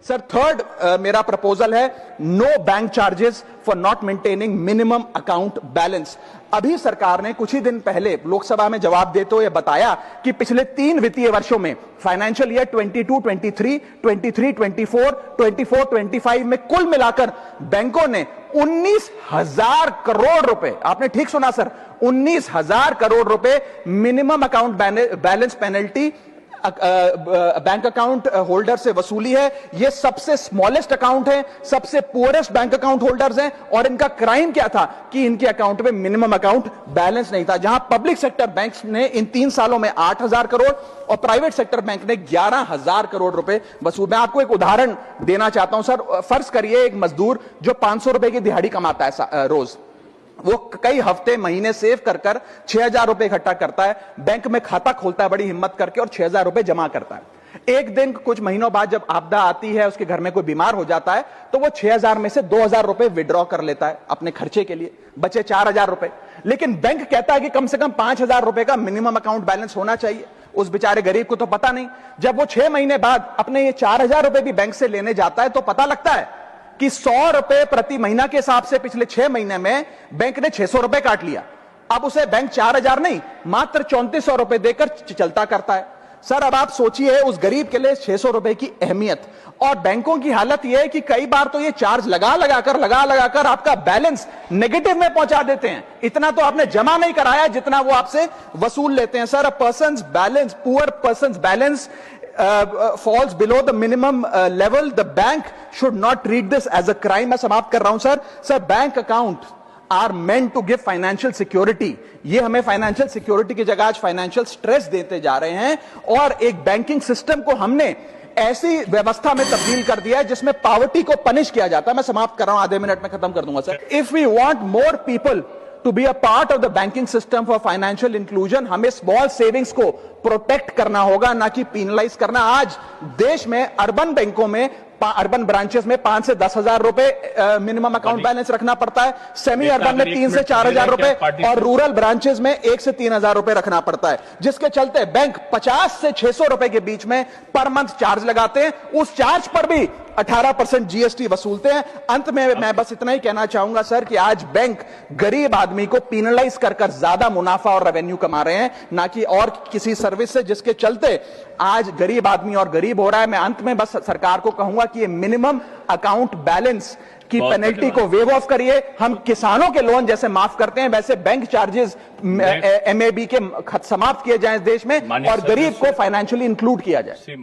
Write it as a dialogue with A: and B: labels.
A: Sir third मेरा proposal है no bank charges for not maintaining minimum account balance. अभी सरकार ने कुछ ही दिन पहले लोकसभा में जवाब देते हुए बताया कि पिछले 3 वित्तीय वर्षों में फाइनेंशियल ईयर 22-23, 23-24, 24-25 में कुल मिलाकर बैंकों ने 19,000 करोड़ रुपए, आपने ठीक सुना सर, 19,000 करोड़ रुपए minimum account balance penalty bank account holder से वसूली है। ये सबसे स्मॉलेस्ट अकाउंट है, सबसे पुअरेस्ट बैंक अकाउंट होल्डर्स हैं, और इनका क्राइम क्या था कि इनके अकाउंट में मिनिमम अकाउंट बैलेंस नहीं था। जहां पब्लिक सेक्टर बैंक्स ने इन 3 सालों में 8,000 करोड़ और प्राइवेट सेक्टर बैंक ने 11,000 करोड़ रुपए वसूल। मैं आपको एक उदाहरण देना चाहता हूं सर। फर्ज करिए एक मजदूर जो 500 रुपए की दिहाड़ी कमाता है रोज, वो कई हफ्ते महीने सेव कर 6,000 रुपए इकट्ठा करता है, बैंक में खाता खोलता है बड़ी हिम्मत करके और 6,000 रुपए जमा करता है। एक दिन कुछ महीनों बाद जब आपदा आती है, उसके घर में कोई बीमार हो जाता है, तो वो 6,000 में से 2,000 रुपए विड्रॉ कर लेता है अपने खर्चे के लिए, बचे 4,000 रुपए। लेकिन बैंक कहता है कि कम से कम 5,000 रुपए का मिनिमम अकाउंट बैलेंस होना चाहिए। उस बेचारे गरीब को तो पता नहीं। जब वो 6 महीने बाद अपने ये 4,000 रुपए भी बैंक से लेने जाता है तो पता लगता है कि 100 रुपए प्रति महीना के हिसाब से पिछले 6 महीने में बैंक ने 600 रुपए काट लिया। अब उसे बैंक 4,000 नहीं, मात्र 3,400 रुपए देकर चलता करता है। सर अब आप सोचिए उस गरीब के लिए 600 रुपए की अहमियत। और बैंकों की हालत यह है कि कई बार तो ये चार्ज लगा लगाकर आपका बैलेंस नेगेटिव में पहुंचा देते हैं। इतना तो आपने जमा नहीं कराया जितना वो आपसे वसूल लेते हैं। Sir a persons balance, poor persons balance falls below the minimum level, the bank should not treat this as a crime। मैं समाप्त कर रहा हूं sir. Sir bank account are meant to give financial security। ये हमें financial security की जगह आज फाइनेंशियल स्ट्रेस देते जा रहे हैं, और एक बैंकिंग सिस्टम को हमने ऐसी व्यवस्था में तब्दील कर दिया है जिसमें पॉवर्टी को पनिश किया जाता है। मैं समाप्त कर रहा हूं, आधे मिनट में खत्म कर दूंगा sir. If we want more people to be a part of the banking system for financial inclusion, हमें स्मॉल सेविंग्स को प्रोटेक्ट करना होगा, ना कि पीनलाइज करना। आज देश में अर्बन बैंकों में, अर्बन ब्रांचेस में 5 से 10,000 रुपए मिनिमम अकाउंट बैलेंस रखना पड़ता है, सेमी अर्बन में 3 से 4,000 रुपए, और रूरल ब्रांचेस में 1 से 3,000 रुपए रखना पड़ता है, जिसके चलते बैंक 50 से 600 रुपए के बीच में पर मंथ चार्ज लगाते हैं। उस चार्ज पर भी 18% जीएसटी वसूलते हैं। अंत में मैं बस इतना ही कहना चाहूंगा सर कि आज बैंक गरीब आदमी को पीनलाइज कर ज्यादा मुनाफा और रेवेन्यू कमा रहे हैं, ना कि और किसी सर्विस से, जिसके चलते आज गरीब आदमी और गरीब हो रहा है। मैं अंत में बस सरकार को कहूंगा कि ये मिनिमम अकाउंट बैलेंस की पेनल्टी को वेव ऑफ करिए। हम किसानों के लोन जैसे माफ करते हैं, वैसे बैंक चार्जेस एमएबी के समाप्त किए जाएं देश में, और गरीब को फाइनेंशियली इंक्लूड किया जाए।